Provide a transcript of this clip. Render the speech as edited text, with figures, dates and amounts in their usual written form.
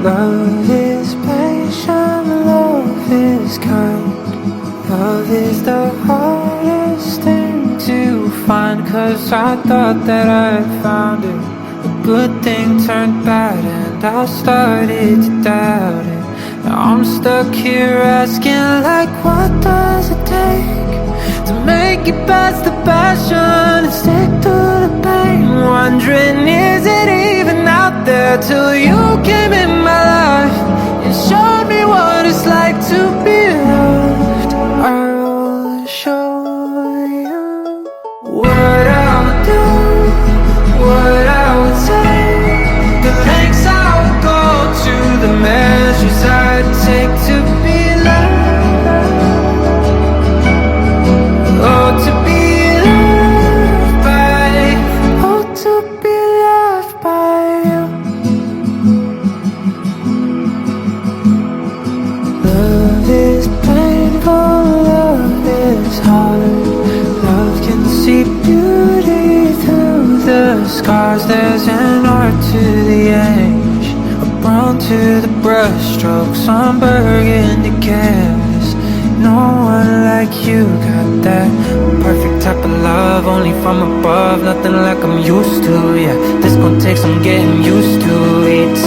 Love is patient, love is kind. Love is the hardest thing to find, 'cause I thought that I'd found it. A good thing turned bad and I started to doubt it. Now I'm stuck here asking, like, what does it take to make it past the passion and stick through the pain? Wondering, is it even out there, till you came in my life and showed me what it's like to be loved. I'll show you what I'll do, what I'll take, the lengths I'll go to, the measures I'd take to be loved. Oh, to be loved by, oh, to be loved by you. Love is painful, love is hard. Love can see beauty through the scars. There's an art to the age, a brown to the brushstrokes, some burgundy canvas. No one like you got that perfect type of love, only from above, nothing like I'm used to. Yeah, this gon' take some getting used to. Each